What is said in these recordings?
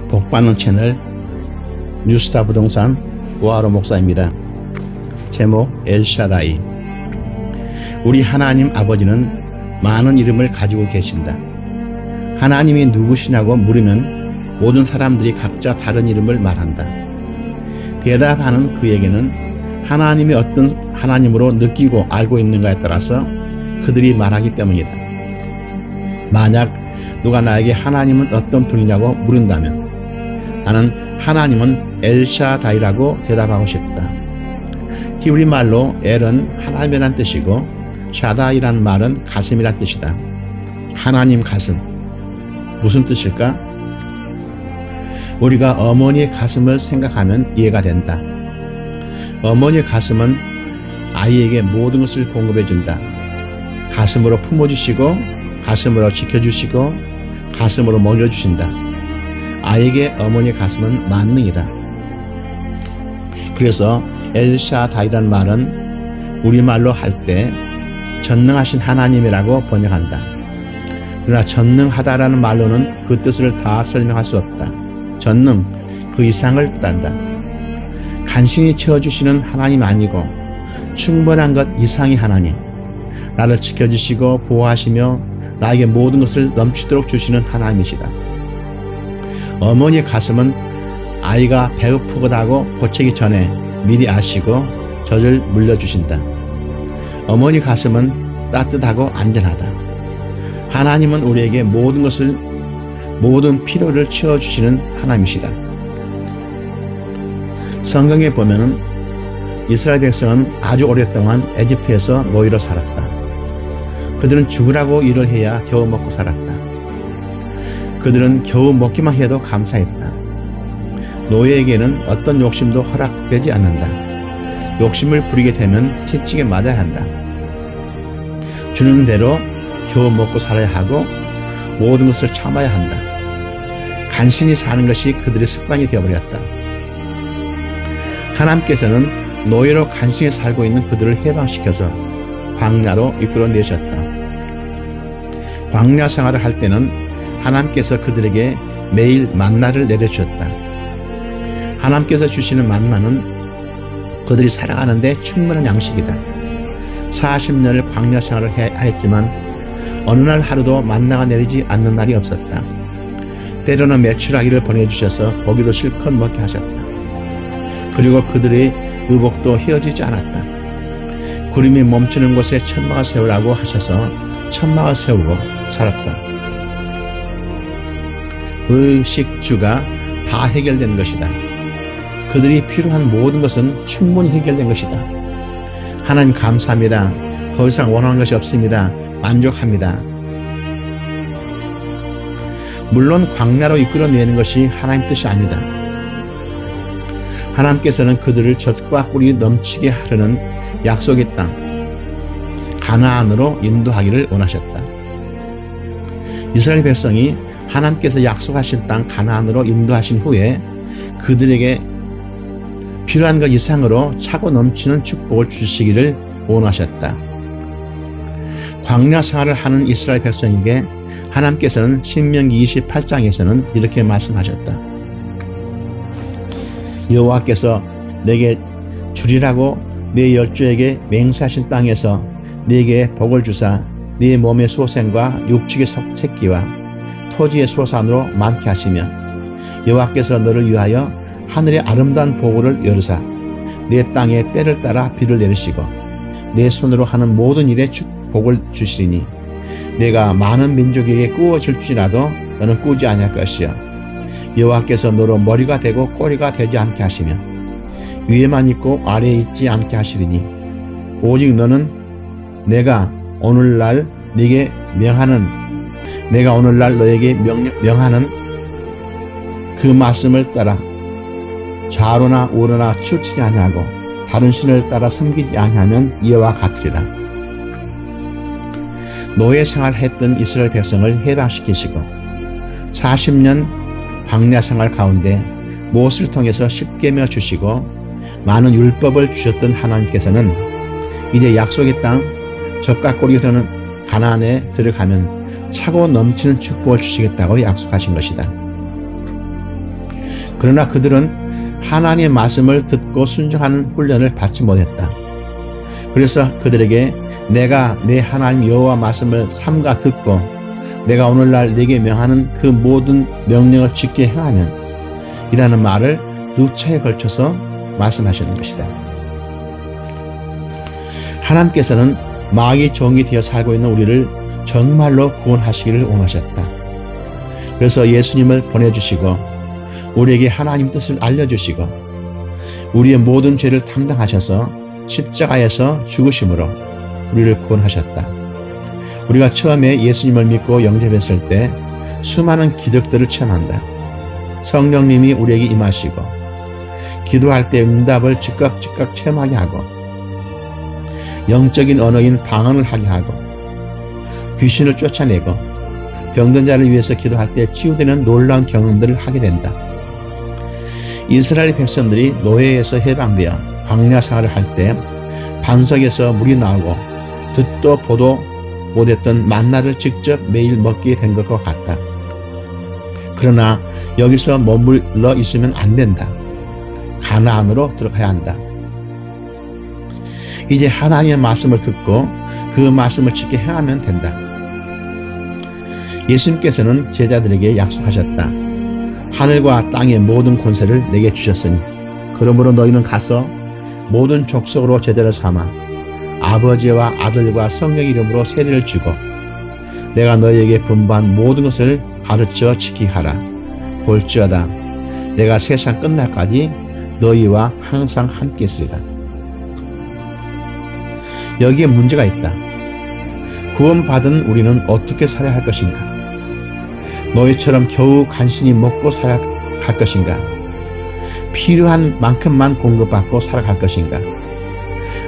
복받는 채널 뉴스타 부동산 오하로 목사입니다. 제목 엘샤다이. 우리 하나님 아버지는 많은 이름을 가지고 계신다. 하나님이 누구시냐고 물으면 모든 사람들이 각자 다른 이름을 말한다. 대답하는 그에게는 하나님이 어떤 하나님으로 느끼고 알고 있는가에 따라서 그들이 말하기 때문이다. 만약 누가 나에게 하나님은 어떤 분이냐고 물은다면 나는 하나님은 엘샤다이라고 대답하고 싶다. 히브리 말로 엘은 하나님이란 뜻이고 샤다이란 말은 가슴이란 뜻이다. 하나님 가슴, 무슨 뜻일까? 우리가 어머니의 가슴을 생각하면 이해가 된다. 어머니의 가슴은 아이에게 모든 것을 공급해 준다. 가슴으로 품어주시고 가슴으로 지켜주시고 가슴으로 먹여주신다. 아이에게 어머니의 가슴은 만능이다. 그래서 엘샤다이라는 말은 우리말로 할 때 전능하신 하나님이라고 번역한다. 그러나 전능하다라는 말로는 그 뜻을 다 설명할 수 없다. 전능, 그 이상을 뜻한다. 간신히 채워주시는 하나님 아니고 충분한 것 이상의 하나님, 나를 지켜주시고 보호하시며 나에게 모든 것을 넘치도록 주시는 하나님이시다. 어머니의 가슴은 아이가 배고프다고 보채기 전에 미리 아시고 젖을 물려주신다. 어머니 가슴은 따뜻하고 안전하다. 하나님은 우리에게 모든 필요를 채워주시는 하나님이시다. 성경에 보면은 이스라엘 백성은 아주 오랫동안 에집트에서 노예로 살았다. 그들은 죽으라고 일을 해야 겨우 먹고 살았다. 그들은 겨우 먹기만 해도 감사했다. 노예에게는 어떤 욕심도 허락되지 않는다. 욕심을 부리게 되면 채찍에 맞아야 한다. 주는 대로 겨우 먹고 살아야 하고 모든 것을 참아야 한다. 간신히 사는 것이 그들의 습관이 되어버렸다. 하나님께서는 노예로 간신히 살고 있는 그들을 해방시켜서 광야로 이끌어내셨다. 광야 생활을 할 때는 하나님께서 그들에게 매일 만나를 내려주셨다. 하나님께서 주시는 만나는 그들이 살아가는데 충분한 양식이다. 40년을 광야 생활을 하였지만 어느 날 하루도 만나가 내리지 않는 날이 없었다. 때로는 메추라기를 보내주셔서 고기도 실컷 먹게 하셨다. 그리고 그들의 의복도 헤어지지 않았다. 구름이 멈추는 곳에 천막을 세우라고 하셔서 천막을 세우고 살았다. 의식주가 다 해결된 것이다. 그들이 필요한 모든 것은 충분히 해결된 것이다. 하나님 감사합니다. 더 이상 원하는 것이 없습니다. 만족합니다. 물론 광야로 이끌어내는 것이 하나님 뜻이 아니다. 하나님께서는 그들을 젖과 꿀이 넘치게 하려는 약속의 땅 가나안으로 인도하기를 원하셨다. 이스라엘 백성이 하나님께서 약속하신 땅 가나안으로 인도하신 후에 그들에게 필요한 것 이상으로 차고 넘치는 축복을 주시기를 원하셨다. 광야 생활을 하는 이스라엘 백성에게 하나님께서는 신명기 28장에서는 이렇게 말씀하셨다. 여호와께서 내게 주리라고 네 열조에게 맹세하신 땅에서 네게 복을 주사 네 몸의 소생과 육축의 새끼와 토지의 소산으로 많게 하시며 여호와께서 너를 위하여 하늘의 아름다운 보고를 열으사 내 땅에 때를 따라 비를 내리시고 내 손으로 하는 모든 일에 복을 주시리니 내가 많은 민족에게 꾸어줄지라도 너는 꾸지 아니할 것이요 여호와께서 너로 머리가 되고 꼬리가 되지 않게 하시며 위에만 있고 아래에 있지 않게 하시리니 오직 너는 내가 오늘날 너에게 명하는 그 말씀을 따라 좌로나 우로나 치우치지 아니하고 다른 신을 따라 섬기지 아니하면 이와 같으리라. 노예 생활했던 이스라엘 백성을 해방시키시고 40년 광야 생활 가운데 모세를 통해서 십계명 주시고 많은 율법을 주셨던 하나님께서는 이제 약속의 땅 젖과 꿀이 흐르는 가나안에 들어가면 차고 넘치는 축복을 주시겠다고 약속하신 것이다. 그러나 그들은 하나님의 말씀을 듣고 순종하는 훈련을 받지 못했다. 그래서 그들에게 내가 내 하나님 여호와 말씀을 삼가 듣고 내가 오늘날 네게 명하는 그 모든 명령을 지켜 행하면 이라는 말을 6차에 걸쳐서 말씀하시는 것이다. 하나님께서는 마귀의 종이 되어 살고 있는 우리를 정말로 구원하시기를 원하셨다. 그래서 예수님을 보내주시고 우리에게 하나님 뜻을 알려주시고 우리의 모든 죄를 담당하셔서 십자가에서 죽으심으로 우리를 구원하셨다. 우리가 처음에 예수님을 믿고 영접했을 때 수많은 기적들을 체험한다. 성령님이 우리에게 임하시고 기도할 때 응답을 즉각 체험하게 하고 영적인 언어인 방언을 하게 하고 귀신을 쫓아내고 병든 자를 위해서 기도할 때 치유되는 놀라운 경험들을 하게 된다. 이스라엘 백성들이 노예에서 해방되어 광야 생활을 할 때 반석에서 물이 나오고 듣도 보도 못했던 만나를 직접 매일 먹게 된 것과 같다. 그러나 여기서 머물러 있으면 안 된다. 가나안으로 들어가야 한다. 이제 하나님의 말씀을 듣고 그 말씀을 지켜 행하면 된다. 예수님께서는 제자들에게 약속하셨다. 하늘과 땅의 모든 권세를 내게 주셨으니 그러므로 너희는 가서 모든 족속으로 제자를 삼아 아버지와 아들과 성령 이름으로 세례를 주고 내가 너희에게 분부한 모든 것을 가르쳐 지키게 하라. 볼지어다 내가 세상 끝날까지 너희와 항상 함께 있으리라. 여기에 문제가 있다. 구원받은 우리는 어떻게 살아야 할 것인가? 너희처럼 겨우 간신히 먹고 살아갈 것인가? 필요한 만큼만 공급받고 살아갈 것인가?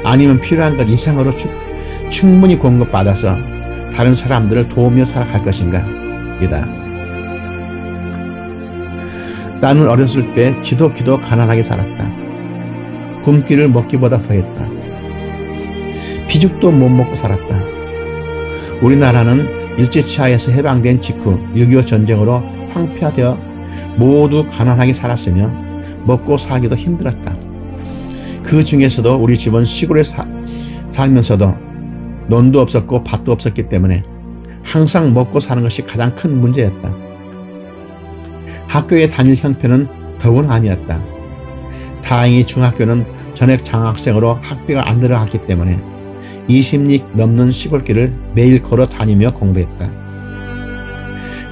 아니면 필요한 것 이상으로 충분히 공급받아서 다른 사람들을 도우며 살아갈 것인가? 이다. 나는 어렸을 때 기도 가난하게 살았다. 굶기를 먹기보다 더했다. 비죽도 못 먹고 살았다. 우리나라는 일제치하에서 해방된 직후 6.25 전쟁으로 황폐화되어 모두 가난하게 살았으며 먹고 살기도 힘들었다. 그 중에서도 우리 집은 시골에 살면서도 논도 없었고 밭도 없었기 때문에 항상 먹고 사는 것이 가장 큰 문제였다. 학교에 다닐 형편은 더군 아니었다. 다행히 중학교는 전액 장학생으로 학비가 안 들어갔기 때문에 20리 넘는 시골길을 매일 걸어 다니며 공부했다.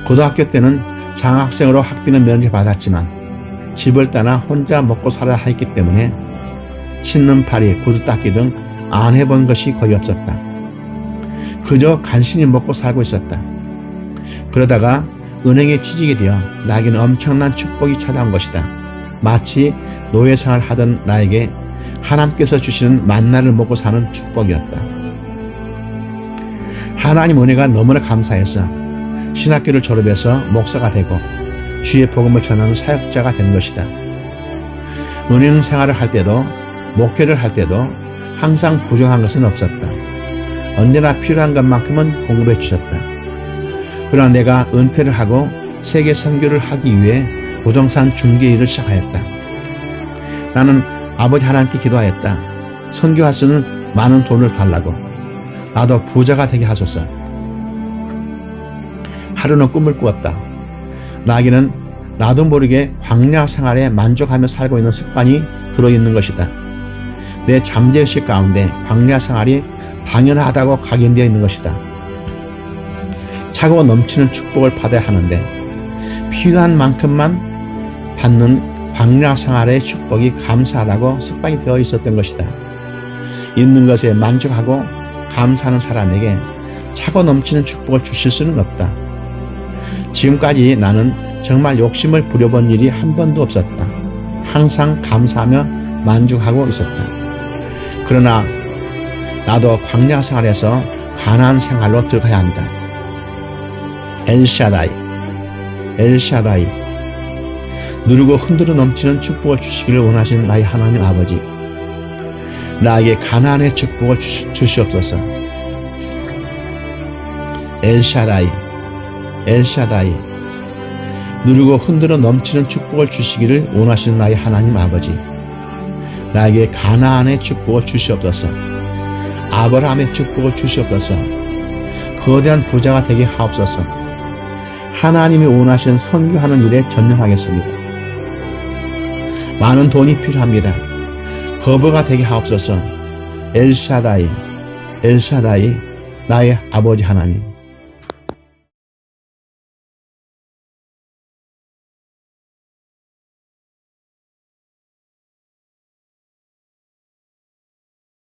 고등학교 때는 장학생으로 학비는 면제받았지만 집을 떠나 혼자 먹고 살아야 했기 때문에 씻는 파리, 구두 닦기 등 안 해본 것이 거의 없었다. 그저 간신히 먹고 살고 있었다. 그러다가 은행에 취직이 되어 나에게는 엄청난 축복이 찾아온 것이다. 마치 노예생활 하던 나에게 하나님께서 주시는 만나를 먹고 사는 축복이었다. 하나님 은혜가 너무나 감사해서 신학교를 졸업해서 목사가 되고 주의 복음을 전하는 사역자가 된 것이다. 은행 생활을 할 때도 목회를 할 때도 항상 부족한 것은 없었다. 언제나 필요한 것만큼은 공급해 주셨다. 그러나 내가 은퇴를 하고 세계 선교를 하기 위해 부동산 중개 일을 시작하였다. 나는 아버지 하나님께 기도하였다. 선교할 수는 많은 돈을 달라고. 나도 부자가 되게 하소서. 하루는 꿈을 꾸었다. 나에게는 나도 모르게 광야 생활에 만족하며 살고 있는 습관이 들어있는 것이다. 내 잠재의식 가운데 광야 생활이 당연하다고 각인되어 있는 것이다. 차고 넘치는 축복을 받아야 하는데 필요한 만큼만 받는 광야 생활의 축복이 감사하다고 습관이 되어 있었던 것이다. 있는 것에 만족하고 감사하는 사람에게 차고 넘치는 축복을 주실 수는 없다. 지금까지 나는 정말 욕심을 부려본 일이 한 번도 없었다. 항상 감사하며 만족하고 있었다. 그러나 나도 광야 생활에서 가나안 생활로 들어가야 한다. 엘샤다이 누르고 흔들어 넘치는 축복을 주시기를 원하시는 나의 하나님 아버지, 나에게 가나안의 축복을 주시옵소서. 엘샤다이 누르고 흔들어 넘치는 축복을 주시기를 원하시는 나의 하나님 아버지, 나에게 가나안의 축복을 주시옵소서. 아브라함의 축복을 주시옵소서. 거대한 부자가 되게 하옵소서. 하나님이 원하시는 선교하는 일에 전념하겠습니다. 많은 돈이 필요합니다. 거부가 되게 하옵소서. 엘샤다이, 나의 아버지 하나님,